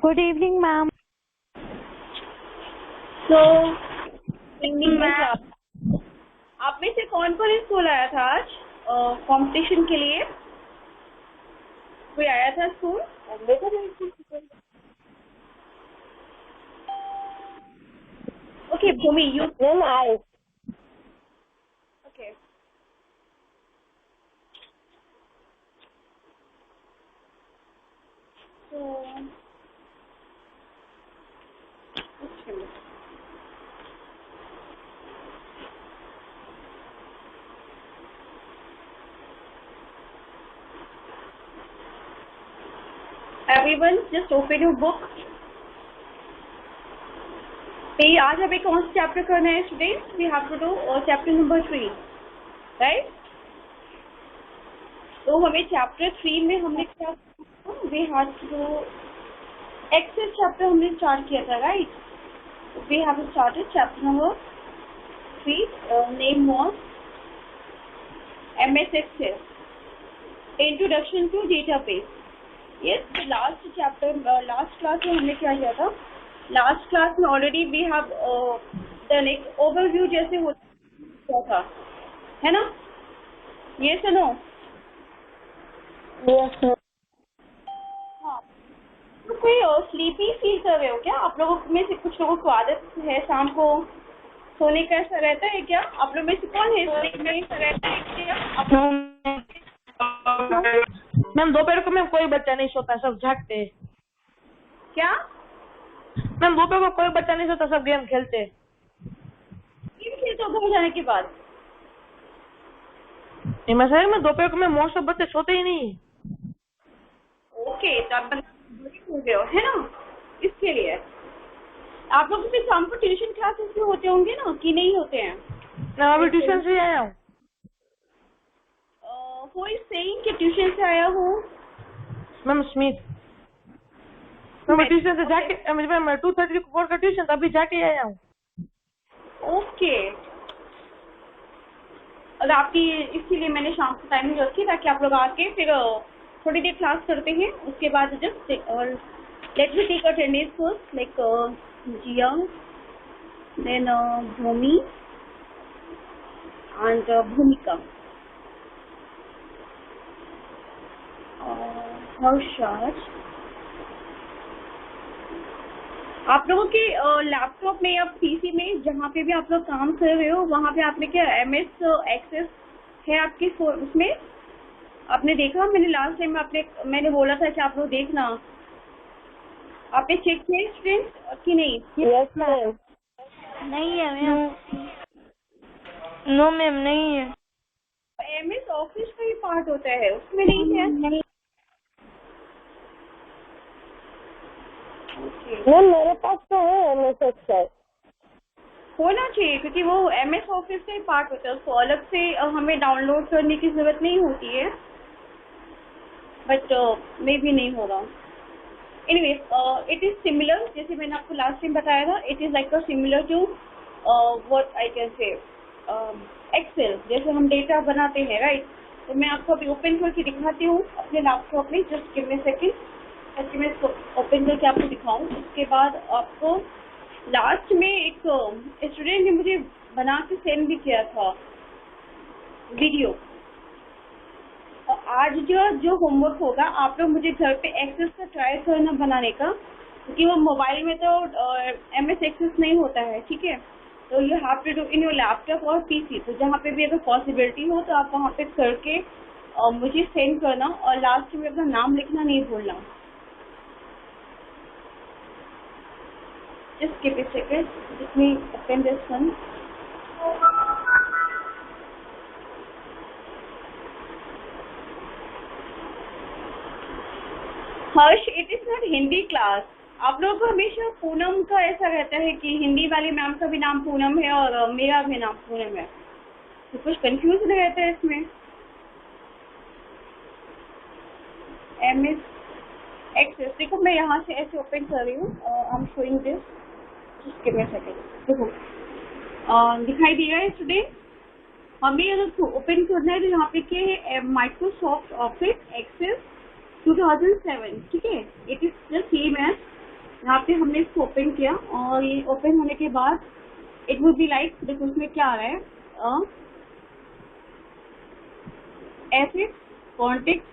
Good evening ma'am. तो evening ma'am, आप में से कौन कौन स्कूल आया था आज कंपटीशन के लिए? कोई आया था school? Okay Bhumi, you ma'am आए। Okay. Everyone just open your book. Hey, आज हमें कौन सा चैप्टर करना है students? We have to do chapter number 3, right? तो हमें चैप्टर 3 में हमने क्या किया? We had to do access chapter हमने स्टार्ट किया था, right? We have started chapter number 3. Name was MS Excel. Introduction to database. Yes, the last chapter, last class में हमने क्या किया था? Last class में already we have done एक overview जैसे होता था, है ना? Yes or no? Yes ma'am. हाँ। तो कोई स्लीपी फील कर रहे हो क्या? आप लोगों में से कुछ लोगों को आदत है शाम को सोने का, ऐसा रहता है क्या? आप लोग में से कौन है सोने का ऐसा रहता है क्या? मैम दोपहर को मैम कोई बच्चा नहीं सोता, सब जागते हैं। क्या मैम दोपहर को कोई बच्चा नहीं सोता, सब गेम खेलते हैं। गेम खेलते हो घर जाने के बाद? मैं सर में दोपहर को मैं मोस्ट ऑफ बच्चे सोते ही नहीं। ओके, तो आप हो गए हो, है ना? इसके लिए आप लोग भी शाम को ट्यूशन क्लासेस भी होते होंगे ना, कि नहीं होते हैं? मैं अभी ट्यूशन से आया हूँ। कोई सेइंग कि ट्यूशन से आया हूँ? Ma'am Smith. मैं ट्यूशन से जाके मैं 2:30 को 4 का ट्यूशन अभी जाके आया हूँ। ओके, और आपकी इसीलिए मैंने शाम को टाइमिंग रखी ताकि आप लोग आके फिर थोड़ी देर क्लास करते हैं, उसके बाद just let me take attendance first, like Jiya, then Bhumi and Bhumika, Harshad. आप लोगों के लैपटॉप में या पीसी में जहाँ पे भी आप लोग काम कर रहे हो वहाँ पे आपने क्या MS एक्सेस है आपके उसमें? आपने देखा? मैंने लास्ट टाइम मैंने बोला था कि आप लोग देखना। आपने चेक किया स्टूडेंट कि नहीं? Yes ma'am. नहीं है मैम। नो मैम नहीं है। MS ऑफिस का ही पार्ट होता है, उसमें नहीं है? नहीं। मैम मेरे पास तो है MS एक्सेल। होना चाहिए क्योंकि वो MS ऑफिस का ही पार्ट होता है, उसको अलग से हमें डाउनलोड करने की जरूरत नहीं होती है, बट मे भी नहीं होगा। एनीवे, इट इज सिमिलर, जैसे मैंने आपको लास्ट टाइम बताया था, it is like similar to what I can say Excel. जैसे हम डेटा बनाते हैं, राइट? तो मैं आपको अभी ओपन करके दिखाती हूँ अपने लैपटॉप में, जस्ट गिव मी सेकंड ताकि मैं इसको ओपन करके आपको दिखाऊं। उसके बाद आपको लास्ट में एक स्टूडेंट ने मुझे बना के सेंड भी किया था वीडियो, और आज जो होमवर्क होगा आप लोग मुझे घर पे एक्सेस का ट्राई करना बनाने का, क्योंकि वो मोबाइल में तो MS एक्सेस नहीं होता है, ठीक है? तो you have to do in your laptop और PC। तो जहाँ पे भी अगर पॉसिबिलिटी हो तो आप वहाँ पे करके मुझे सेंड करना, और लास्ट में अपना नाम लिखना नहीं भूलना। Just give a second. Let me open this one. Harsh, it is not Hindi class. आप लोगों को हमेशा पूनम का ऐसा रहता है कि हिंदी वाली मैम का भी नाम पूनम है और मेरा भी नाम पूनम है, तो कुछ कंफ्यूजन रहता है इसमें। MS एक्सेस देखो, मैं यहाँ से ऐसे ओपन कर रही हूँ, I am showing this, just give me a second. देखो दिखाई दिया है स्टूडेंट? हमें अगर ओपन करना है तो यहाँ पे क्या है, माइक्रोसॉफ्ट ऑफिस एक्सेस 2007, ठीक है? It is the same as यहाँ पे हमने इसको ओपन किया और ये ओपन होने के बाद इट वुड बी लाइक, देखो उसमें क्या आ रहा है, एसेट्स, कॉन्टेक्ट,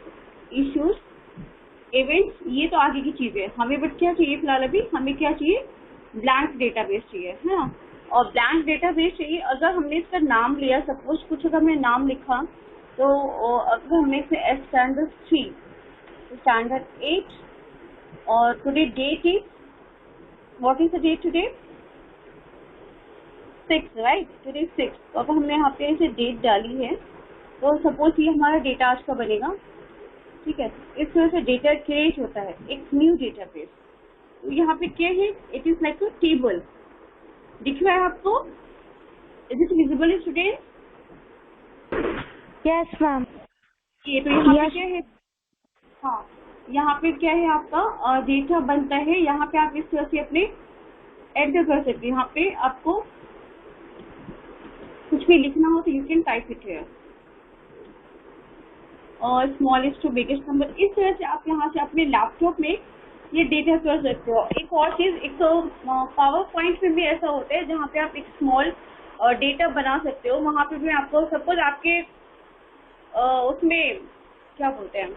इश्यूज, इवेंट्स, ये तो आगे की चीजें हमें, बट क्या चाहिए फिलहाल अभी हमें क्या चाहिए, ब्लैंक डेटाबेस चाहिए, है ना। और ब्लैंक डेटाबेस चाहिए, अगर हमने इसका नाम लिया, सपोज कुछ अगर हमने नाम लिखा, तो अगर हमने इसे स्टैंडर्ड 3, स्टैंडर्ड 8, और today date is, what is the date today, 6, right, today 6। तो अगर हमने यहाँ पे इसे डेट डाली है, तो सपोज ये हमारा डेटा आज का बनेगा, ठीक है। इस तरह से डेटा क्रिएट होता है, एक न्यू डेटाबेस। तो यहाँ पे क्या है, it is like a table, दिख रहा है आपको, is it visible student? Yes ma'am. ये तो यहाँ पे क्या है, हाँ यहाँ पे क्या है आपका डेटा बनता है, यहाँ पे आप इस तरह से अपने एंटर कर सकते हैं। यहाँ पे आपको कुछ भी लिखना हो तो you can type it here, और स्मॉलेस्ट टू बिगेस्ट नंबर, इस तरह से आप यहाँ से अपने लैपटॉप में ये डेटा कर सकते हो। एक और चीज, एक तो पावर पॉइंट में भी ऐसा होता है जहाँ पे आप एक स्मॉल डेटा बना सकते हो। वहाँ पे भी आपको सपोज आपके उसमें क्या बोलते हैं,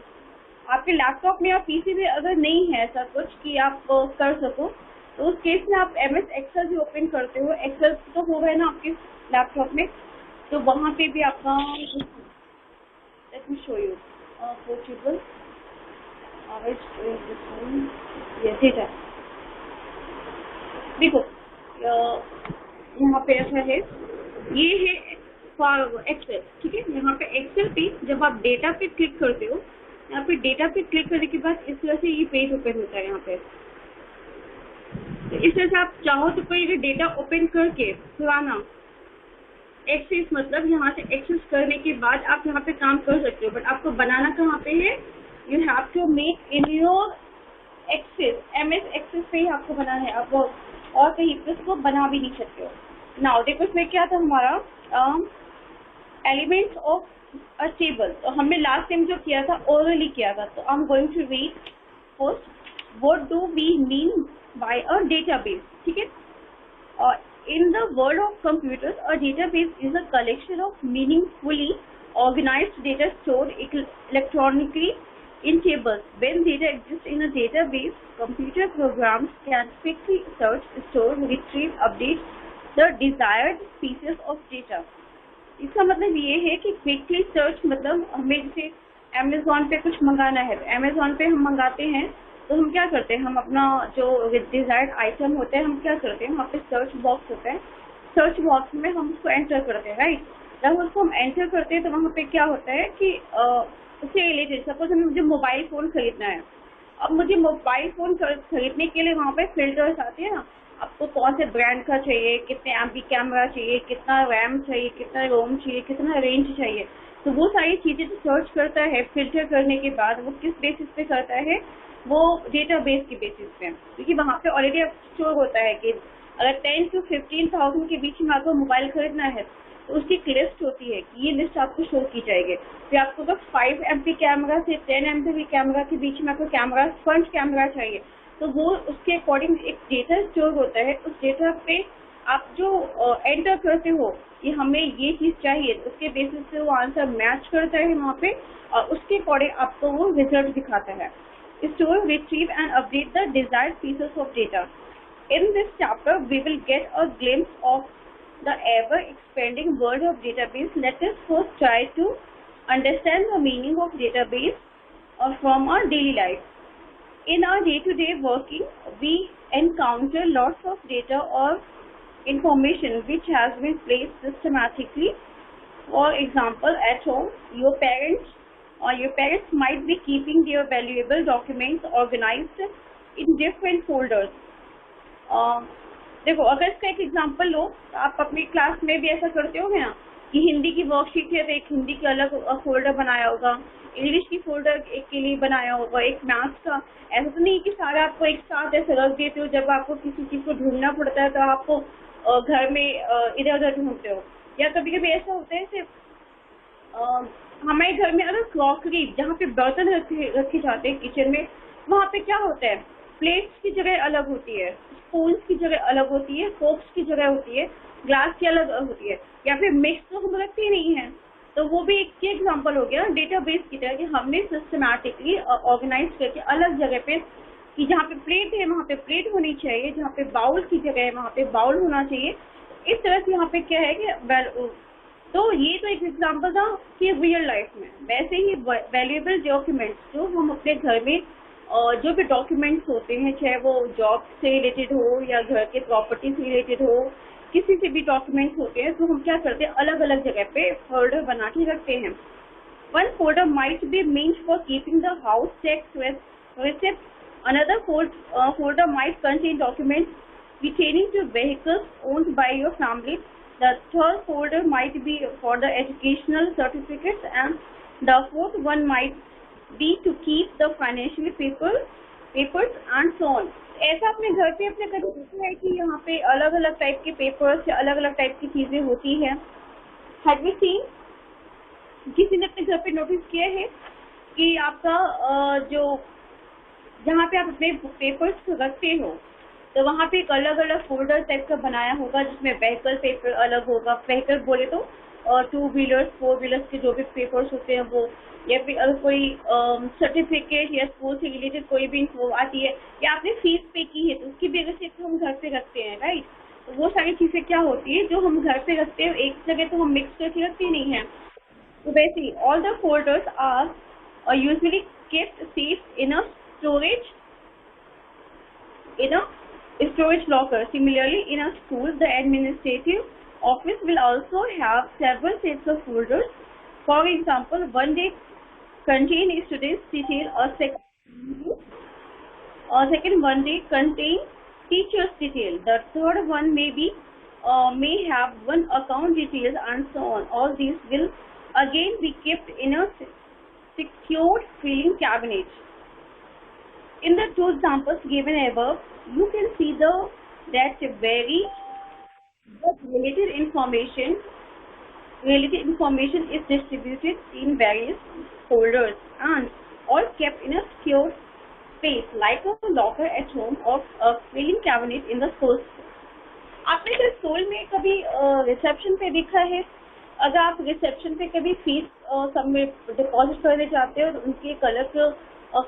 आपके लैपटॉप में या पीसी में अगर नहीं है ऐसा कुछ कि आप कर सको, तो उस केस में आप MS एक्सेल भी ओपन करते हो। एक्सेल तो होगा ना आपके लैपटॉप में, तो वहाँ पे भी आपका, let me show you portable data। देखो यहाँ पे ऐसा है, ये है एक्सेल, ठीक है। यहाँ पे एक्सेल पे जब आप डेटा पे क्लिक करते हो, यहाँ पे डेटा पे क्लिक करने के बाद इस तरह से ये पेज ओपन होता है यहाँ पे। तो इस तरह से आप चाहो तो कोई डेटा ओपन करके पुराना एक्सेस, मतलब यहाँ से एक्सेस करने के बाद आप यहाँ पे काम कर सकते हो, बट आपको बनाना कहाँ पे है, you have to make in your access, MS access पे ही आपको बनाना है, आप और कहीं पे उसको बना भी नहीं सकते हो। नाउ देखो इसमें क्या था हमारा, एलिमेंट्स ऑफ अ टेबल, तो हमने लास्ट टाइम जो किया था ओरली किया था। तो I am going to read first, what do we mean by a database, ठीक है। और in the world of computers, a database is a collection of meaningfully organized data stored electronically in tables. When data exists in a database, computer programs can quickly search, store, retrieve, update the desired pieces of data. इसका मतलब ये है कि quickly search, मतलब हमें जैसे Amazon पे कुछ मंगाना है, तो अमेज़ॉन पे हम मंगाते हैं, तो हम क्या करते हैं, हम अपना जो डिजायर्ड आइटम होता है हम क्या करते हैं, वहाँ पे सर्च बॉक्स होता है, सर्च बॉक्स में हम उसको एंटर करते हैं, राइट। जब उसको हम एंटर करते हैं तो वहाँ पे क्या होता है कि उससे रिलेटेड, सपोज हमें मुझे मोबाइल फ़ोन खरीदना है, अब मुझे मोबाइल फ़ोन खरीदने के लिए वहाँ पे फिल्टर्स आते हैं ना, आपको कौन से ब्रांड का चाहिए, कितने MP कैमरा चाहिए, कितना रैम चाहिए, कितना रोम चाहिए, कितना रेंज चाहिए, तो वो सारी चीज़ें जो सर्च करता है फिल्टर करने के बाद वो किस बेसिस पे करता है, वो डेटाबेस के बेसिस पे, क्योंकि वहाँ पे ऑलरेडी स्टोर होता है कि अगर 10 to 15,000 के बीच में आपको मोबाइल खरीदना है तो उसकी एक लिस्ट होती है कि ये लिस्ट आपको शो की जाएगी। फिर आपको अगर 5 MP कैमरा से 10 MP कैमरा के बीच में आपको कैमरा फ्रंट कैमरा चाहिए, तो वो उसके अकॉर्डिंग एक डेटा स्टोर होता है। उस डेटा पे आप जो एंटर करते हो कि हमें ये चीज़ चाहिए, उसके बेसिस पे वो आंसर मैच करता है वहाँ पे, और उसके अकॉर्डिंग आपको वो रिजल्ट दिखाता है। Store, retrieve and update the desired pieces of data. In this chapter, we will get a glimpse of the ever-expanding world of database. Let us first try to understand the meaning of database from our daily life. In our day-to-day working, we encounter lots of data or information which has been placed systematically. For example, at home, your parents might be keeping their valuable documents organized in different folders. देखो अगर इसका एक example लो, तो आप अपनी class में भी ऐसा करते होगे ना कि हिंदी की वर्कशीट है तो एक हिंदी का अलग फोल्डर बनाया होगा, इंग्लिश की फोल्डर एक के लिए बनाया होगा, एक मैथ्स का। ऐसा तो नहीं कि सारा आपको एक साथ ऐसे रख देते हो, जब आपको किसी चीज़ को ढूंढना पड़ता है तो आपको घर में इधर उधर ढूंढते हो। या कभी कभी ऐसा होता है सिर्फ हमारे घर में अगर क्रॉकरी, जहाँ पे बर्तन रखे जाते हैं किचन में, वहाँ पे क्या होता है प्लेट्स की जगह अलग होती है, स्पून्स की जगह अलग होती है, फोक्स की जगह होती है, ग्लास की अलग होती है, या फिर मिक्स तो हम रखते ही नहीं है। तो वो भी एक एग्जांपल हो गया डेटाबेस की तरह कि हमने सिस्टमैटिकली ऑर्गेनाइज करके अलग जगह पे, कि जहाँ पे प्लेट है वहाँ पे प्लेट होनी चाहिए, जहाँ पे बाउल की जगह है वहाँ पे बाउल होना चाहिए। इस तरह से यहाँ पे क्या है कि तो ये तो एक एग्जांपल था कि रियल लाइफ में वैसे ही वैल्यूएबल डॉक्यूमेंट्स जो हम अपने घर में जो भी डॉक्यूमेंट्स होते हैं, चाहे वो जॉब से रिलेटेड हो या घर के प्रॉपर्टी से रिलेटेड हो, किसी से भी डॉक्यूमेंट्स होते हैं, तो हम क्या करते हैं अलग अलग जगह पे फोल्डर बना के रखते हैं। One folder might be means for keeping the house tax receipt. Another folder might contain documents pertaining to vehicles owned by your family. The third folder might be for the educational certificates, and the fourth one might be to keep the financial papers and so on. ऐसा अपने घर पे अपने कभी देखा है कि यहाँ पे अलग अलग टाइप के पेपर्स या अलग अलग टाइप की चीजें होती है? Have you seen? किसी ने अपने घर पे नोटिस किया है कि आपका जो जहाँ पे आप अपने पेपर्स रखते हो तो वहाँ पे एक अलग अलग फोल्डर टाइप का बनाया होगा जिसमें व्हीकल पेपर अलग होगा। व्हीकल बोले तो 2 व्हीलर्स 4 व्हीलर्स के जो भी पेपर्स होते हैं वो, या फिर अगर कोई सर्टिफिकेट या स्कूल से रिलेटेड कोई भी इन्फो आती है या आपने फीस पे की है तो उसकी भी रिसिप्ट हम घर पे रखते हैं, राइट। तो वो सारी चीजें क्या होती है जो हम घर पे रखते हैं, एक जगह तो हम मिक्स करके रखते नहीं है। तो वैसे all the folders are usually kept safe in a storage locker. Similarly, in a school, the administrative office will also have several sets of folders. For example, one day contain students' detail, or second one day contain teachers' detail. The third one may have one account details, and so on. All these will again be kept in a secured filing cabinet. In the two examples given above, you can see that related information is distributed in various folders and all kept in a secure space like a locker at home or a filing cabinet in the school. आपने क्या school में कभी reception पे देखा है? अगर आप reception पे कभी फीस सब में डिपॉजिट करने जाते हो तो उनकी एक अलग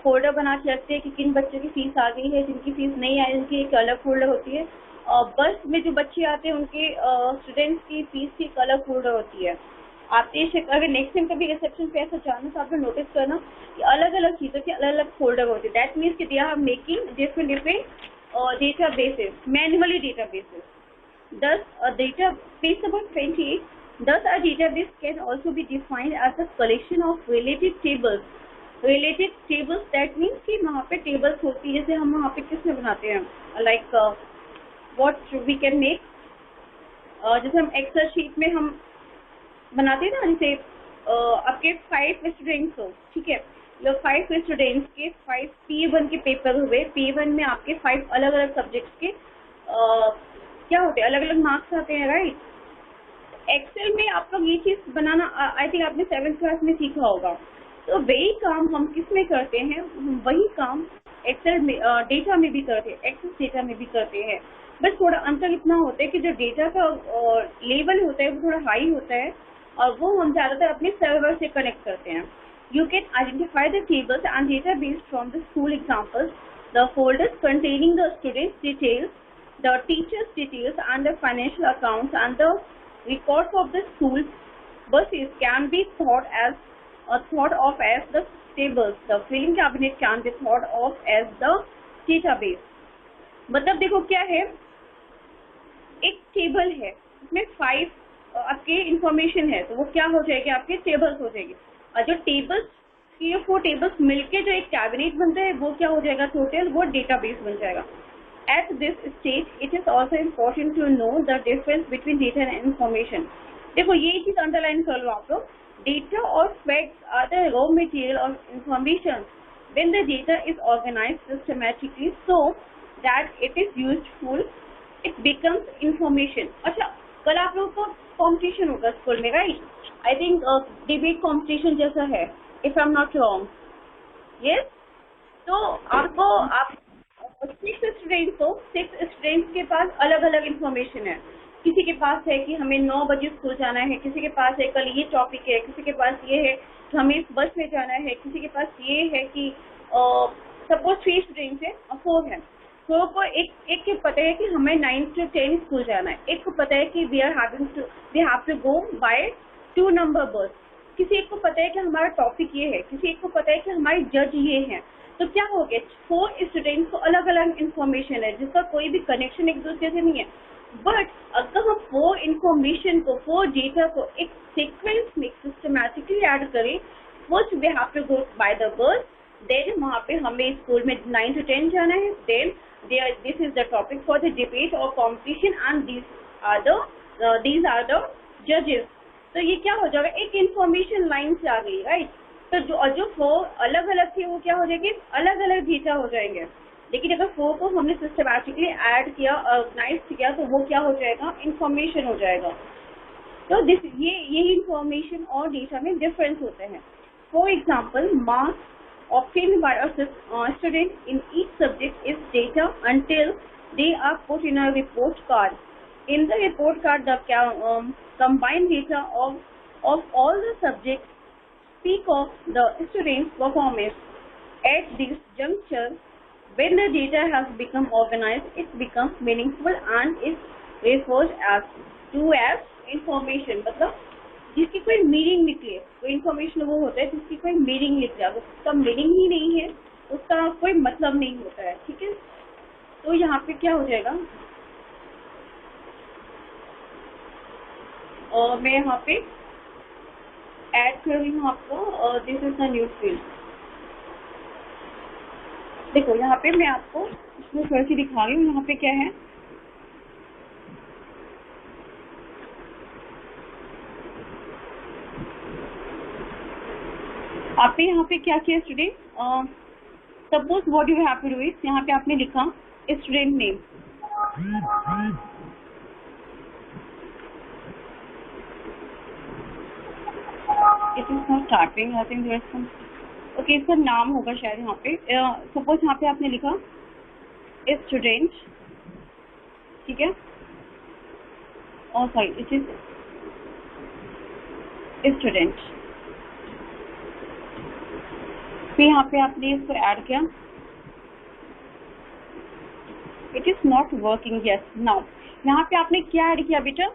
फोल्डर बना के रखते हैं कि किन बच्चों की फीस आ गई है, जिनकी फीस नहीं आई उनकी एक अलग फोल्डर होती है। बस में जो बच्चे आते हैं उनके स्टूडेंट्स की फीस की एक अलग फोल्डर होती है। आप अगर नेक्स्ट टाइम कभी रिसेप्शन पे ऐसा जाना तो आपने नोटिस करना कि अलग अलग चीजों के अलग अलग फोल्डर होते हैं। दैट मीन्स कि they are making different databases, manually databases. Thus, a database number 28. Thus, a database can also be defined as a collection of related tables. Related tables that means कि वहाँ पे tables होती है, जैसे हम वहाँ पे किस में बनाते हैं, like what we can make, जैसे हम Excel sheet में हम बनाते हैं ना, जैसे आपके 5 स्टूडेंट्स हो, ठीक है, ये 5 स्टूडेंट्स के 5 P1 के पेपर हुए। P1 में आपके 5 अलग अलग सब्जेक्ट्स के क्या होते हैं, अलग अलग मार्क्स आते हैं, राइट। एक्सेल में आप लोग ये चीज बनाना आई थिंक आपने 7th क्लास में सीखा होगा। तो वही काम हम किस में करते हैं, वही काम एक्सेल में डेटा में भी करते हैं, एक्सेस डेटा में भी करते हैं। बस थोड़ा अंतर इतना होता है कि जो डेटा का लेवल होता है वो थोड़ा हाई होता है और वो हम ज्यादातर अपने सर्वर से कनेक्ट करते हैं। You can identify the tables and database from the school examples, the folders containing the students details, the teachers' details and the financial accounts and the records of the school buses can be thought of as the tables. The filing cabinet can be thought of as the database. मतलब देखो क्या है, एक table है उसमें 5 आपके information है, तो वो क्या हो जाएगी, आपके टेबल्स हो जाएगी। और जो टेबल्स ये 4 टेबल्स मिलके जो एक कैबिनेट बनता है वो क्या हो जाएगा, टोटल वो डेटाबेस बन जाएगा। At this stage, it is also important to know the difference between data and information. देखो ये चीज अंडरलाइन कर लो आप लोग। Data or facts are the raw material of information. When the data is organized systematically so that it is useful, it becomes information. अच्छा, कल आप लोगों का competition होगा स्कूल में, right? I think debate competition जैसा है, if I'm not wrong. Yes? तो आपको 6 स्टूडेंट्स के पास अलग अलग इंफॉर्मेशन है। किसी के पास है कि हमें 9 बजे स्कूल जाना है, किसी के पास है कल ये टॉपिक है, किसी के पास ये है कि हमें इस बस में जाना है, किसी के पास ये है कि सपोज 3 स्टूडेंट्स है और 4 है। 4 को एक के पता है कि हमें 9 to 10 स्कूल जाना है, एक को पता है कि we have to go by 2 number bus, किसी एक को पता है कि हमारा टॉपिक ये है, किसी एक को पता है कि हमारे जज ये है। तो क्या हो गया, 4 स्टूडेंट्स को अलग अलग इंफॉर्मेशन है जिसका कोई भी कनेक्शन एक दूसरे से नहीं है। बट अगर हम 4 इंफॉर्मेशन को, 4 डेटा को एक सीक्वेंस में सिस्टमैटिकली ऐड करें, first we have to go by the bus, then वहाँ पे हमें स्कूल में 9 to 10 जाना है, then this is the topic for the debate और competition and these are the judges। तो ये क्या हो जाएगा, एक इंफॉर्मेशन लाइन से आ गई, राइट। तो जो 4 अलग अलग थे वो क्या हो जाएंगे, अलग अलग डेटा हो जाएंगे। लेकिन अगर 4 को हमने सिस्टमैटिकली ऐड किया, ऑर्गेनाइज किया, तो वो क्या हो जाएगा, इंफॉर्मेशन हो जाएगा। तो ये इंफॉर्मेशन और डेटा में डिफरेंस होते हैं। For example, marks obtained by a student in each subject is data until they are put in a report card. In the report card, the combined data of all the subjects speak of the student's performance. At this juncture, when the data has become organized, it becomes meaningful and is referred to as information। मतलब जिसकी कोई meaning निकले, कोई information वो होता है जिसकी कोई मीनिंग निकले। अगर उसका मीनिंग ही नहीं है, उसका कोई मतलब नहीं होता है, ठीक है। तो यहाँ पे क्या हो जाएगा, और मैं यहाँ पे ऐड कर रही हूँ आपको, this is the new field. देखो यहाँ पे मैं आपको इसमें थोड़ी सी दिखा रही हूँ। यहाँ पे क्या है, आपने यहाँ पे क्या किया student, suppose what you have to do is, यहाँ पे आपने लिखा student name, it is not typing, I think there is some, okay, इसका नाम होगा शायद यहाँ पे। सपोज यहाँ पे आपने लिखा स्टूडेंट, ठीक है, और सॉरी इट इज स्टूडेंट। फिर यहाँ पे आपने इसको ऐड किया, it is not working, yes now. यहाँ पे आपने क्या ऐड किया बेटा,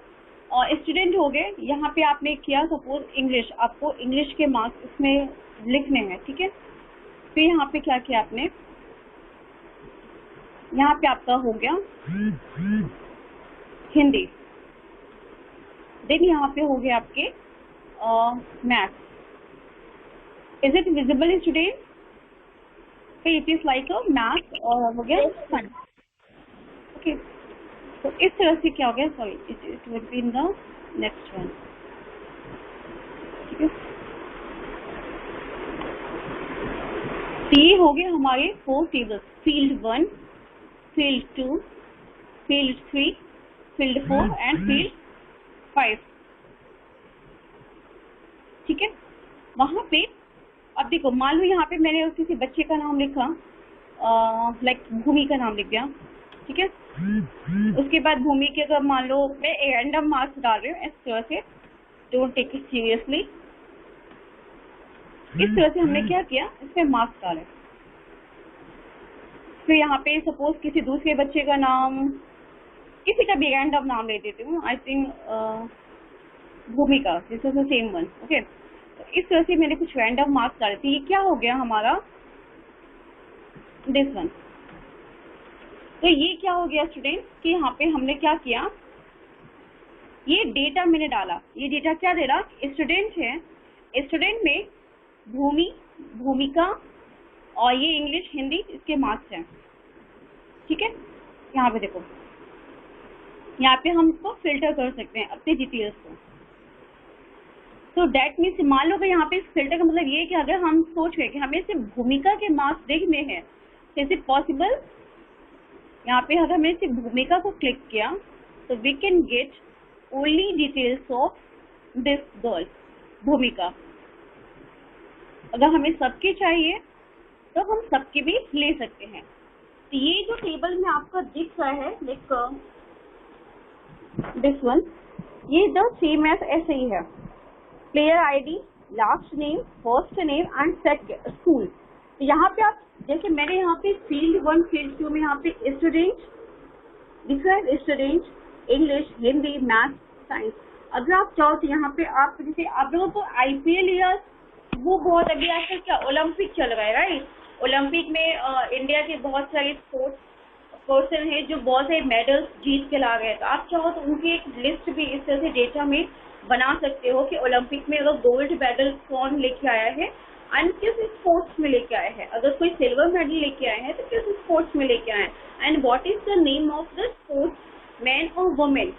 स्टूडेंट हो गए। यहाँ पे आपने किया सपोज इंग्लिश, आपको इंग्लिश के मार्क्स इसमें लिखने हैं, ठीक है। फिर यहाँ पे क्या किया आपने, यहाँ पे आपका हो गया हिंदी, देन यहाँ पे हो गया आपके maths. Is it visible student? Okay, it is like a math और हो गया fun. Okay, तो इस तरह से क्या हो गया, sorry, it would be in the next one. ठीक है, तो ये हो गए हमारे 4 tables, field 1, field 2, field 3, field 4 and field 5। ठीक है, वहां पे अब देखो, मान लो यहाँ पे मैंने किसी बच्चे का नाम लिखा, लाइक भूमि का नाम लिख दिया, ठीक है। उसके बाद भूमि के अगर मान लो मैं रैंडम मार्क्स डाल रही हूँ, इस तरह से, डोंट टेक इट सीरियसली। इस तरह से हमने क्या किया, इसमें मार्क्स डाले। फिर यहाँ पे सपोज किसी दूसरे बच्चे का नाम, किसी का भी रैंडम नाम ले देती हूँ, आई थिंक भूमिका, this is the same one, okay. इस तरह से मैंने कुछ रैंडम मार्क्स डाले थे। ये क्या हो गया हमारा, दिस वन। तो ये क्या हो गया स्टूडेंट कि यहाँ पे हमने क्या किया, ये डेटा मैंने डाला। ये डेटा क्या दे रहा, स्टूडेंट है, स्टूडेंट में भूमि, भूमिका और ये इंग्लिश हिंदी इसके मार्क्स हैं, ठीक है। यहाँ पे देखो, यहाँ पे हम इसको फिल्टर कर सकते हैं अपने डिटेल्स को। तो दैट मीन्स, मान लो कि यहाँ पे इस फिल्टर का मतलब ये कि अगर हम सोच रहे कि हमें सिर्फ भूमिका के मार्क्स देखने हैं, तो इज इट पॉसिबल। यहाँ पे अगर हमने सिर्फ भूमिका को क्लिक किया तो we can get only details of this girl Bhumika. अगर हमें सबके चाहिए तो हम सबके भी ले सकते हैं। ये जो टेबल में आपका दिख रहा है लाइक दिस वन, ये द सेम एज ऐसे ही है, player ID, last name, first name and second school. तो यहाँ पे आप जैसे मैंने यहाँ पे फील्ड 1 फील्ड 2 में यहाँ पे स्टूडेंट दिख रहा है, student English, Hindi, math, science. अगर आप चाहो तो यहाँ पे आप जैसे आप लोगों को IPL या वो बहुत अभी आजकल क्या ओलंपिक चल रहा है राइट, ओलंपिक में इंडिया के बहुत सारे स्पोर्ट्स पर्सन है जो बहुत सारे मेडल्स जीत के ला गए हैं। तो आप चाहो तो उनकी एक लिस्ट भी इस तरह से डेटा में बना सकते हो कि ओलंपिक में अगर गोल्ड मेडल कौन लेके आया है एंड किस स्पोर्ट्स में लेके आए हैं, अगर कोई सिल्वर मेडल लेके आए हैं तो किस स्पोर्ट्स में लेके आए हैं, and what is the name of the sports man और वुमेन।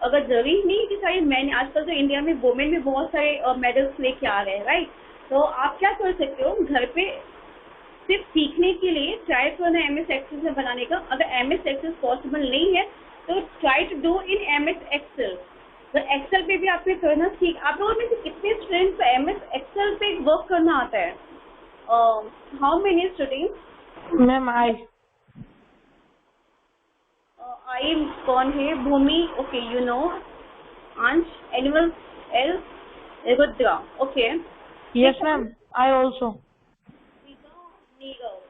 अगर जरूरी नहीं कि सारे मैन, आजकल तो इंडिया में वुमेन में बहुत सारे मेडल्स लेके आ रहे हैं राइट। तो आप क्या कर सकते हो, घर पे सिर्फ सीखने के लिए ट्राई करना MS एक्सेल में बनाने का। अगर MS एक्सेल पॉसिबल नहीं है तो try to do in MS Excel. तो एक्सेल पे भी आपने करना सीख। आप लोगों में से कितने स्टूडेंट्स को MS एक्सेल पे वर्क करना आता है? How many students? मैम आई कौन है? भूमि, ओके यू नो। अंश, animal L, Rudra, okay. Yes ma'am, I also.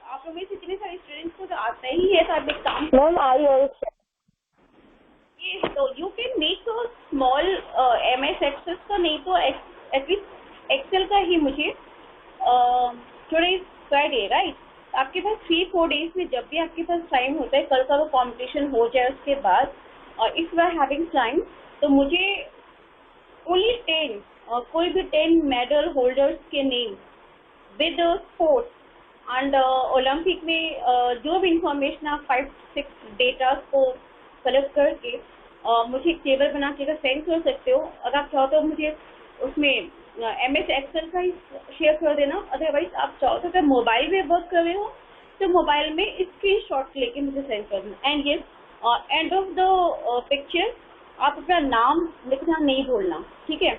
आप लोग में से इतने सारे स्टूडेंट्स को तो आता ही है, तो आप एक काम मैम आई ऑल्सो। तो you can make a small MS Excel का, नहीं तो एटलीस्ट एक्सेल का ही मुझे टुडे फ्राइडे राइट, आपके पास 3-4 डेज में जब भी आपके पास टाइम होता है, कल का वो कॉम्पिटिशन हो जाए उसके बाद, और if you are having time तो मुझे ओनली 10 कोई भी 10 मेडल होल्डर्स के name with sports and Olympic में जो भी इंफॉर्मेशन आप 5-6 डेटा को कलेक्ट करके मुझे एक टेबल बना के सेंड कर सकते हो। अगर आप चाहो तो मुझे उसमें MS एक्सेल का ही शेयर कर देना, अदरवाइज आप चाहो तो अगर मोबाइल में वर्क कर रहे हो तो मोबाइल में स्क्रीनशॉट लेके मुझे सेंड कर देना। एंड ये एंड ऑफ द पिक्चर आप अपना नाम लिखना नहीं भूलना, ठीक है,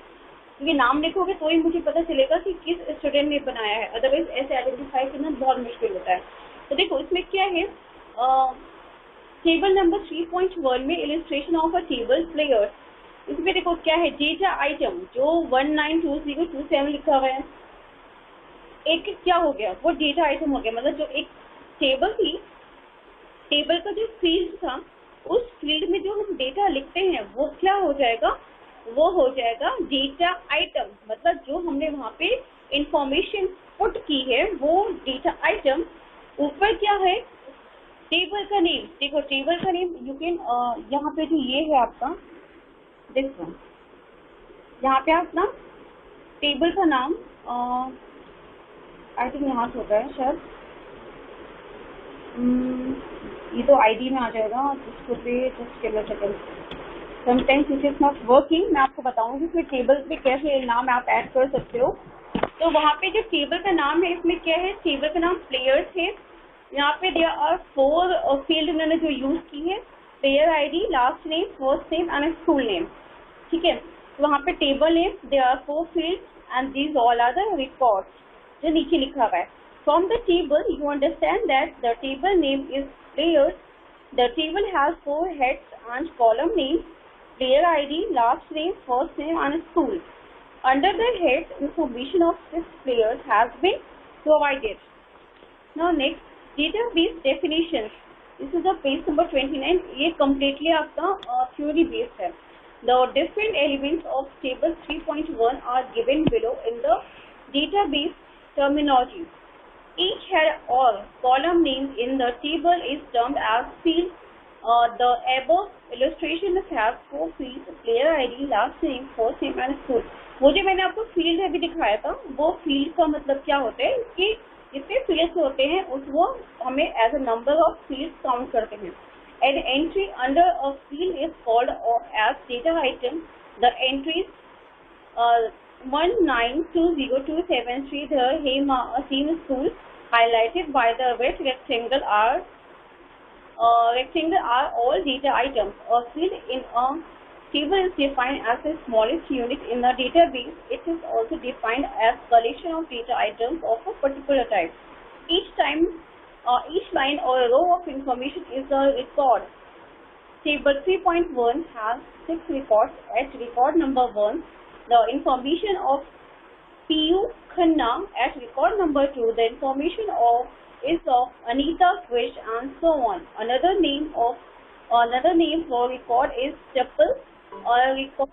क्योंकि नाम लिखोगे तो ही मुझे पता चलेगा कि किस स्टूडेंट ने बनाया है, अदरवाइज ऐसे आइडेंटिफाई करना बहुत मुश्किल होता है। तो देखो इसमें क्या है, टेबल नंबर 3.1 में illustration of a table players, इसमें देखो क्या है, डेटा आइटम जो 192027 लिखा हुआ है, एक क्या हो गया, वो डेटा आइटम हो गया, मतलब जो एक टेबल थी, टेबल का जो फील्ड था, उस फील्ड में जो हम डेटा लिखते हैं वो क्या हो जाएगा, वो हो जाएगा डेटा आइटम। मतलब जो हमने वहाँ पे इंफॉर्मेशन पुट की है वो डेटा आइटम। ऊपर क्या है, टेबल का नेम, देखो टेबल का नेम यू कैन, यहाँ पे जो ये है आपका दिस वन, यहाँ पे आप ना टेबल का नाम आई थिंक यहाँ से होता है शायद, ये तो ID में आ जाएगा, इसको पे just table second sometimes it is not working. मैं आपको बताऊंगी कि टेबल पे कैसे नाम आप ऐड कर सकते हो। तो वहाँ पे जो टेबल का नाम है, इसमें क्या है, टेबल का नाम प्लेयर्स है। यहाँ पे देयर आर 4 फील्ड मैंने जो यूज की है, player ID, last name, first name and school name, ठीक है। तो वहाँ पे table name, there are 4 field and these all are the records जो नीचे लिखा हुआ है। From the table, you understand that the table name is players. The table has 4 heads and column names, player ID, last name, first name and school. Under the head, information of 6 players has been provided. Now next, database definitions. This is the page number 29. ये completely आपका theory based है. The different elements of table 3.1 are given below in the database terminology. Each head or column name in the table is termed as field. The above illustration has 4 fields: player ID, last name, first name and school. वो जो मैंने आपको field अभी दिखाया था, वो field का मतलब क्या होता है कि जितने फील्ड्स होते हैं उस वो हमें as a number of fields count करते हैं। An entry under a field is called as data item. The entries 192027 Sridhar Hema Asim School highlighted by the red rectangle are all data items. A field in a table is defined as the smallest unit in the database. It is also defined as collection of data items of a particular type. Each time each line or row of information is a record. Table 3.1 has 6 records. At record number 1, the information of P.U. Khanna. At record number 2, the information is of Anita Krish, and so on. Another name for record is tuple, or a record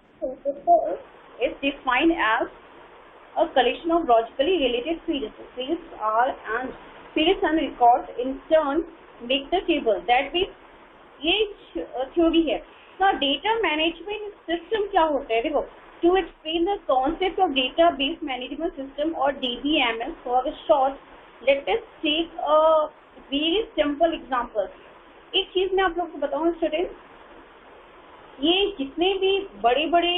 is defined as a collection of logically related fields. Fields and records in turn make the table. That means ये theory है ना. Data management system क्या होता है? देखो, to explain the concept of database management system और DBMS for short, let us take a very simple example. एक चीज मैं आप लोगों को बताऊं स्टूडेंट, ये जितने भी बड़े बड़े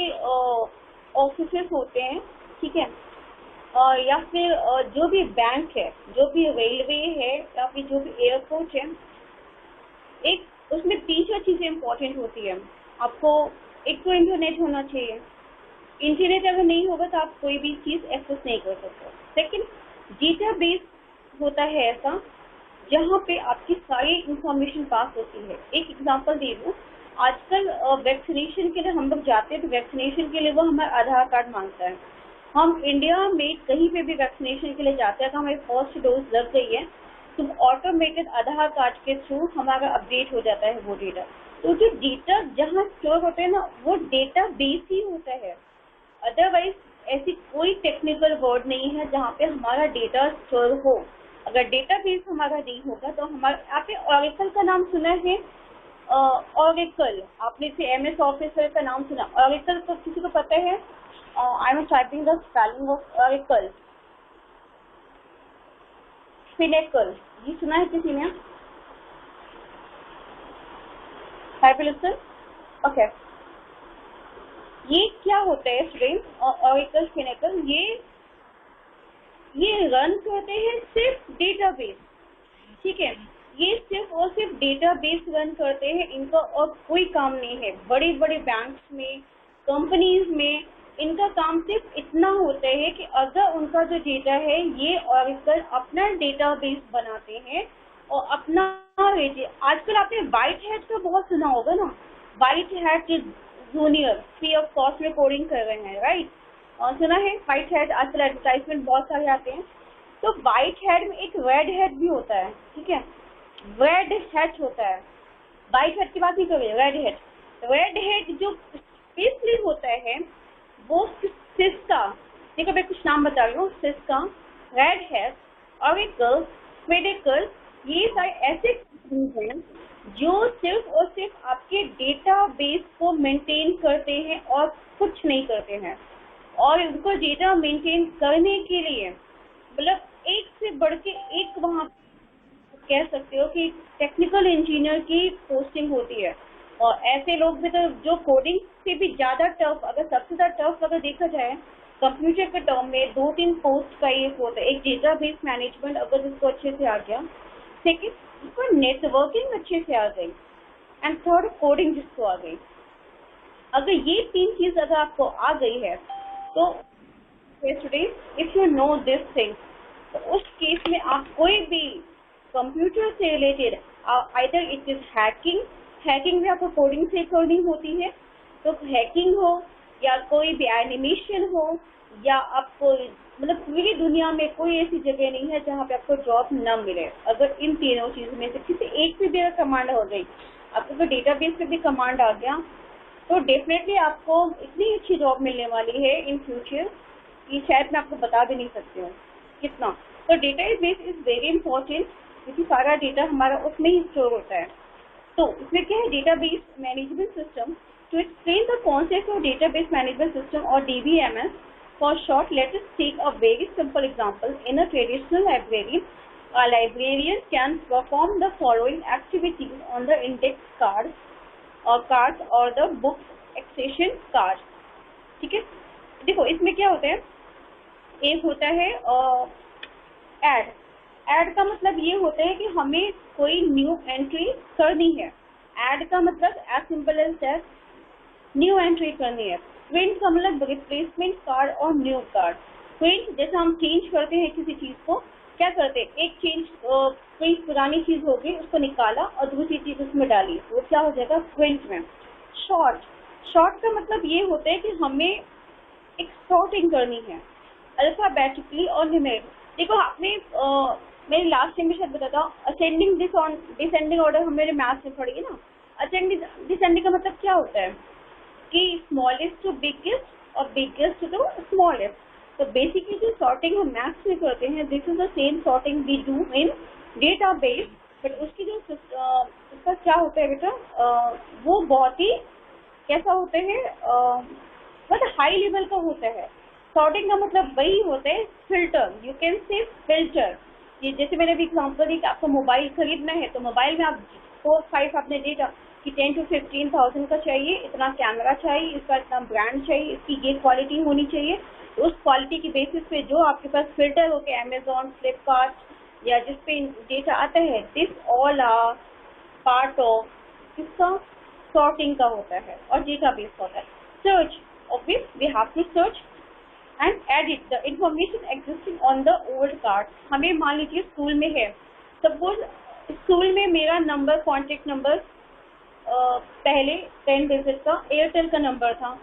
ऑफिसेस होते हैं, ठीक है, या फिर जो भी बैंक है, जो भी रेलवे है, या फिर जो भी एयरपोर्ट है, एक उसमें 3-4 चीजें इंपॉर्टेंट होती है. आपको एक तो इंटरनेट होना चाहिए. इंटरनेट अगर नहीं होगा तो आप कोई भी चीज एक्सेस नहीं कर सकते. सेकंड, डेटाबेस होता है ऐसा जहाँ पे आपकी सारी इंफॉर्मेशन पास होती है. एक एग्जांपल दे दूं, आजकल वैक्सीनेशन के लिए हम लोग जाते हैं तो वैक्सीनेशन के लिए वो हमारा आधार कार्ड मांगता है. हम इंडिया में कहीं पे भी वैक्सीनेशन के लिए जाते हैं तो हमारी फर्स्ट डोज लग गई है तो ऑटोमेटेड आधार कार्ड के थ्रू हमारा अपडेट हो जाता है वो डेटा. तो जो डेटा जहाँ स्टोर होते हैं ना, वो डेटा बेस ही होता है. अदरवाइज ऐसी कोई टेक्निकल वर्ड नहीं है जहाँ पे हमारा डेटा स्टोर हो. अगर डेटा बेस हमारा नहीं होगा तो हमारा, आपने ऑरेकल का नाम सुना है? ऑरेकल, आपने से MS ऑफिसर का नाम सुना? ऑरेकल तो किसी को पता है? I am typing the spelling of oracle. Pinnacle, ये सुना है किसी ने? ओके. ये क्या होता है स्टूडेंट? ऑरेकल, पिनेकल, ये रन करते हैं सिर्फ डेटाबेस. ठीक है, ये सिर्फ और सिर्फ डेटाबेस रन करते हैं. इनका और कोई काम नहीं है. बड़े बड़े बैंक्स में, कंपनीज में इनका काम सिर्फ इतना होता है कि अगर उनका जो डेटा है, ये ऑरेकल अपना डेटाबेस बनाते हैं और अपना आजकल आपने व्हाइट हैट का बहुत सुना होगा ना. White hat junior free of cost में कोडिंग कर रहे हैं, राइट? सुना है व्हाइट हैट? आजकल एडवर्टाइजमेंट बहुत सारे आते हैं. तो व्हाइट हैट में एक रेड हैट भी होता है. ठीक है, रेड हैट होता है. व्हाइट हैट की बात नहीं कर रही, रेड हैट. रेड हैट जो स्पेशली होता है वो सिस्का, देखो मैं कुछ नाम बता रही हूँ. Syska, red hat, oracle, pinnacle, ये सारे ऐसे कंपनीज हैं जो सिर्फ और सिर्फ आपके डेटाबेस को मेंटेन करते हैं और कुछ नहीं करते हैं. और उनको डेटा मेंटेन करने के लिए मतलब एक से बढ़ के एक, वहाँ कह सकते हो कि टेक्निकल इंजीनियर की पोस्टिंग होती है. और ऐसे लोग भी तो जो कोडिंग से भी ज्यादा टफ, अगर सबसे ज्यादा टफ अगर देखा जाए कंप्यूटर के टर्म में, 2-3 पोस्ट का ये होता है. एक डेटाबेस मैनेजमेंट अगर जिसको अच्छे से आ गया, सेकेंड इसको नेटवर्किंग अच्छे से आ गई, एंड थर्ड कोडिंग जिसको आ गई. अगर ये 3 चीज अगर आपको आ गई है तो if you know this thing, तो उस केस में आप कोई भी कंप्यूटर से related, either it is hacking में आपको कोडिंग से करनी होती है, तो हैकिंग हो या कोई भी एनिमेशन हो, या आपको मतलब पूरी दुनिया में कोई ऐसी जगह नहीं है जहाँ पे आपको जॉब न मिले. अगर इन तीनों चीजों में से किसी एक पे भी अगर कमांड हो गई, आपको तो डेटाबेस पे भी कमांड आ गया, तो डेफिनेटली आपको इतनी अच्छी जॉब मिलने वाली है इन फ्यूचर कि शायद मैं आपको बता भी नहीं सकती हूँ कितना. तो डेटाबेस इज वेरी इंपॉर्टेंट क्योंकि सारा डेटा हमारा उसमें ही स्टोर होता है. तो इसमें क्या है, database management system. To explain the concept of database management system और DBMS, for short, let us take a very simple example. In a traditional library, a librarian can perform the following activities on the index cards or the book accession card. ठीक है, देखो इसमें क्या होता है, एक होता है ऐड का मतलब ये होता है कि हमें कोई न्यू एंट्री करनी है. ऐड का मतलब as simple as that, new entry करनी है. प्रिंट का मतलब रिप्लेसमेंट कार्ड और न्यू कार्ड. प्रिंट जैसे हम चेंज करते हैं किसी चीज को, क्या करते हैं, एक चेंज कोई पुरानी चीज होगी उसको निकाला और दूसरी चीज उसमें डाली, वो क्या हो जाएगा प्रिंट में। शॉर्ट, शॉर्ट का मतलब ये होता है कि हमें एक सॉर्टिंग करनी है अल्फाबेटिकली और न्यूमेरिक। देखो आपने मेरी लास्ट टाइम में शायद बताया था, असेंडिंग डिसेंडिंग ऑर्डर हम मेरे मैथ्स में पढ़ी है ना। असेंडिंग डिसेंडिंग का मतलब क्या होता है कि स्मॉलेस्ट टू बिगेस्ट और बिगेस्ट टू स्मॉलेस्ट। तो बेसिकली जो सॉर्टिंग हम मैथ्स में करते हैं, this is the same sorting we do in database, but उसकी जो उसका क्या होता है बेटा, वो बहुत ही कैसा होता है, मतलब हाई लेवल का होता है। सॉर्टिंग का मतलब वही होता है filter, you can say filter. ये जैसे मैंने अभी एग्जाम्पल दी कि आपको मोबाइल खरीदना है, तो मोबाइल में आप 4-5 आपने डेटा कि 10 to 15,000 का चाहिए, इतना कैमरा चाहिए, इसका इतना ब्रांड चाहिए, इसकी ये क्वालिटी होनी चाहिए। तो उस क्वालिटी की बेसिस पे जो आपके पास फिल्टर होके अमेजोन, फ्लिपकार्ट या जिस पे डेटा आता है, this all are part of किसका, सॉर्टिंग का होता है और डेटाबेस होता है। Search, obvious we have to search and edit the information existing on the old card. हमें मान लीजिए स्कूल में है, सपोज स्कूल में मेरा नंबर, कॉन्टेक्ट नंबर पहले 10 डिजिट का एयरटेल का नंबर था।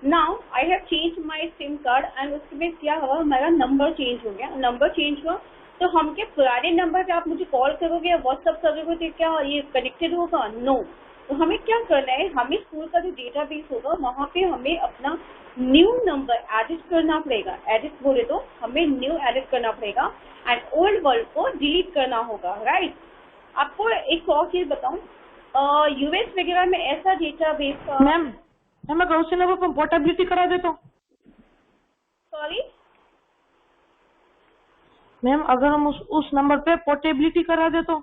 Now I have change my SIM card and उसमें क्या हुआ, हमारा नंबर चेंज हो गया। नंबर चेंज हुआ तो हम क्या पुराने नंबर पे आप मुझे कॉल करोगे या व्हाट्सअप करोगे तो क्या ये कनेक्टेड होगा? नो। तो हमें क्या करना है, हमें स्कूल का जो डेटाबेस होगा वहाँ पे हमें अपना न्यू नंबर एडिट करना पड़ेगा। एडिट बोले तो हमें न्यू एडिट करना पड़ेगा एंड ओल्ड वर्ड को डिलीट करना होगा, राइट। आपको एक और चीज बताऊं, यूएस वगैरह में ऐसा डेटाबेस, मैम मैं क्वेश्चन है वो पोर्टेबिलिटी करा दे तो। सॉरी मैम अगर हम उस नंबर पे पोर्टेबिलिटी करा दे तो।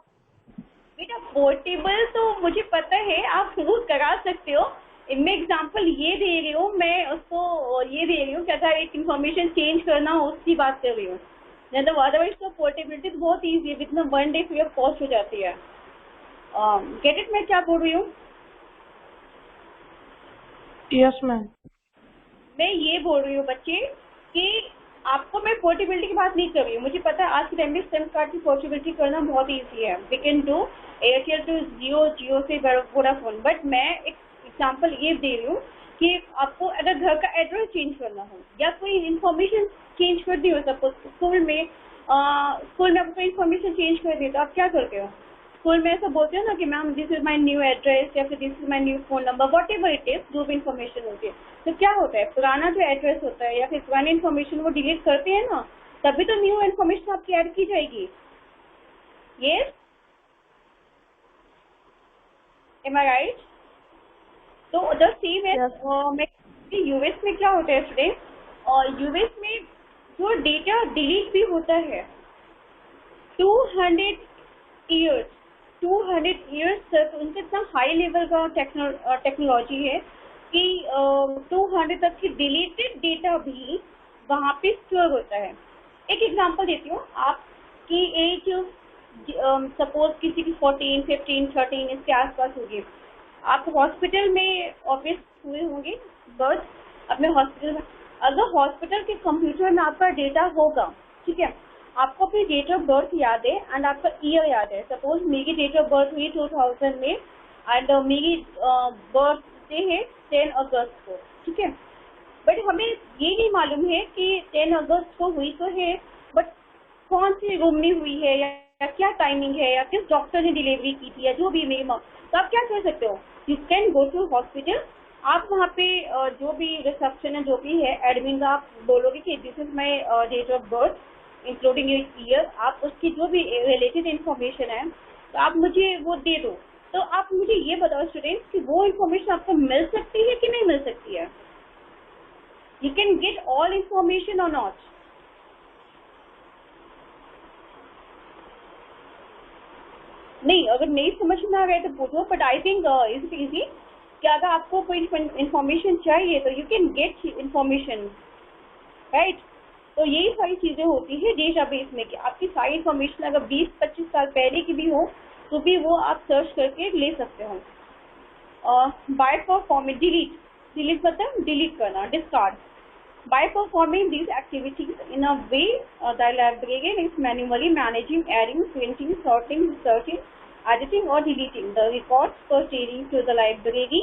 बेटा पोर्टेबल तो मुझे पता है आप वो करा सकते हो। मैं एग्जांपल ये दे रही हूँ, मैं उसको ये दे रही हूँ कि अगर एक इन्फॉर्मेशन चेंज करना हो उसकी बात कर रही हूँ। अदरवाइज तो पोर्टेबिलिटी तो बहुत ईजी है, with in 1 day free of cost हो जाती है। गेट इट, मैं क्या बोल रही हूँ? Yes ma'am. मैं ये बोल रही हूँ बच्चे कि आपको मैं पोर्टेबिलिटी की बात नहीं कर रही हूँ। मुझे पता है आज के टाइम में सिम कार्ड की पोर्टेबिलिटी करना बहुत ईजी है। We can do Airtel to Jio, Jio से वोडाफोन। बट मैं एक एग्जांपल ये दे रही हूँ कि आपको अगर घर का एड्रेस चेंज करना हो या कोई इन्फॉर्मेशन चेंज करनी हो, सपोज स्कूल में आपको कोई इन्फॉर्मेशन चेंज कर दी तो आप क्या करते हो? स्कूल में ऐसा बोलते हो ना कि ma'am this is my new address या फिर this is my new phone number, what ever it is, जो भी इन्फॉर्मेशन होती है। तो क्या होता है, पुराना जो एड्रेस होता है या फिर पुरानी इन्फॉर्मेशन वो डिलीट करते हैं ना, तभी तो न्यू इन्फॉर्मेशन आपकी ऐड की जाएगी। यस, एम आई राइट? तो द सेम है यूएस में क्या होता है स्टूडेंट, और यूएस में जो डेटा डिलीट भी होता है 200 ईयर्स तक, उनका इतना हाई लेवल का टेक्नोलॉजी है कि 200 तक की डिलीटेड डेटा भी वहाँ पे स्टोर होता है। एक एग्जांपल देती हूँ, आपकी एज सपोज किसी की 14, 15, 13 इसके आसपास होगी। आप हॉस्पिटल में ऑब्वियस हुए होंगे बर्थ, अपने हॉस्पिटल में। अगर हॉस्पिटल के कंप्यूटर में आपका डेटा होगा, ठीक है, आपको अपनी डेट ऑफ बर्थ याद है एंड आपका ईयर याद है। सपोज मेरी डेट ऑफ बर्थ हुई 2000 में एंड मेरी बर्थ डे है 10 अगस्त को, ठीक है। बट हमें ये नहीं मालूम है कि 10 अगस्त को हुई तो है, बट कौन सी रूम में हुई है या क्या टाइमिंग है या किस डॉक्टर ने डिलीवरी की थी या जो भी मेरी तो आप क्या कर सकते हो, you can go to hospital. आप वहाँ पे जो भी रिसेप्शन है, जो भी है एडमिन का, आप बोलोगे कि this is my date of birth including year. आप उसकी जो भी रिलेटेड इन्फॉर्मेशन है तो आप मुझे वो दे दो। तो आप मुझे ये बताओ स्टूडेंट्स कि वो इन्फॉर्मेशन आपको मिल सकती है कि नहीं मिल सकती है? You can get all information और नॉट? नहीं, अगर नहीं समझ में आ गए तो पूछो, but I think is easy कि अगर आपको कोई इन्फॉर्मेशन चाहिए तो you can get information, right. तो यही सारी चीजें होती है डेटाबेस में कि आपकी सारी इन्फॉर्मेशन अगर 20-25 साल पहले की भी हो तो भी वो आप सर्च करके ले सकते हो। बाय फॉर फॉर्मेट, डिलीट मतलब डिलीट करना, discard. By performing these activities in a way, the librarian is manually managing, adding, printing, sorting, searching, editing or deleting the records pertaining to the library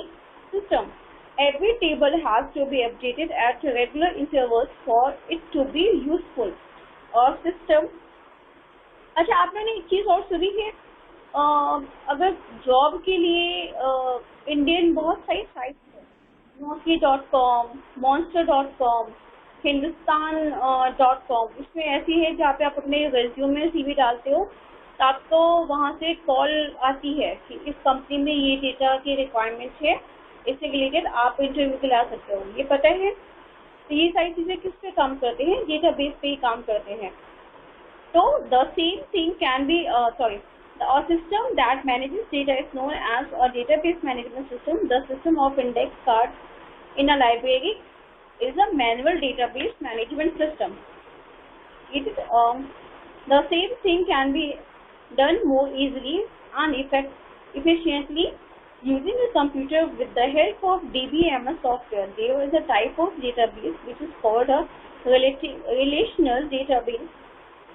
system. Every table has to be updated at regular intervals for it to be useful. और system, अच्छा आपने एक चीज और सुनी है, अगर job के लिए इंडियन बहुत सारी साइट्स है, Naukri.com, Monster.com, Hindustan.com, इसमें ऐसी है जहाँ पे आप अपने रेज्यूमे CV डालते हो तो आपको वहाँ से कॉल आती है कि इस कंपनी में ये डेटा की रिक्वायरमेंट है, इससे रिलेटेड आप इंटरव्यू के लिए आ सकते हो, ये पता है। तो ये सारी चीजें किस पे काम करते हैं, डेटाबेस पे ही काम करते हैं। तो the same thing can be a system that manages data is known as a database management system. The system of index cards in a library is a manual database management system. The same thing can be done more easily and efficiently using a computer with the help of DBMS software. There is a type of database which is called a relational database.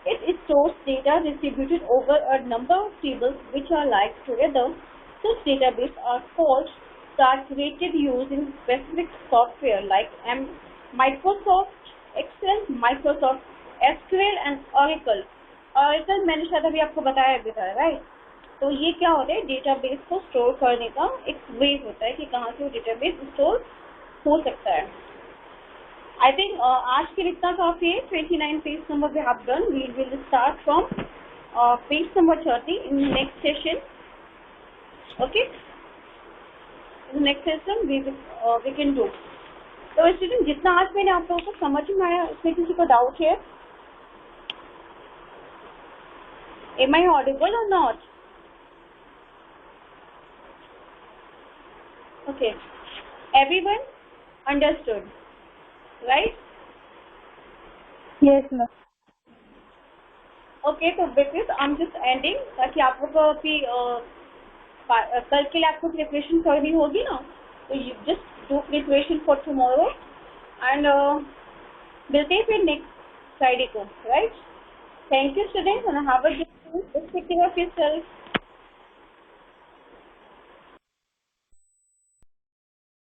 It stores data distributed over a number of tables which are linked together. Such databases are called created using specific software like Microsoft Excel, Microsoft SQL and Oracle. Oracle मैंने शायद अभी आपको बताया भी था, right? तो ये क्या होता है, डेटाबेस को स्टोर करने का एक वे होता है कि कहाँ से वो डेटाबेस स्टोर हो सकता है। I think आज के लिए इतना काफी है। 29 page number we have done. We will start from page number 30 in the next session. Okay? In the next session we can do. तो स्टूडेंट जितना आज मैंने आप लोगों को समझ में आया, उसमें किसी को डाउट है? Am I audible or not? Okay. Everyone understood? Right? Yes, ma'am. Okay, so with this I'm just ending ताकि आप लोग को अभी कल के लिए आपको प्रिपरेशन करनी होगी ना, तो you just do preparation for tomorrow and मिलते हैं फिर नेक्स्ट फ्राइडे को, right? Thank you students and have a good day. Take care of yourself.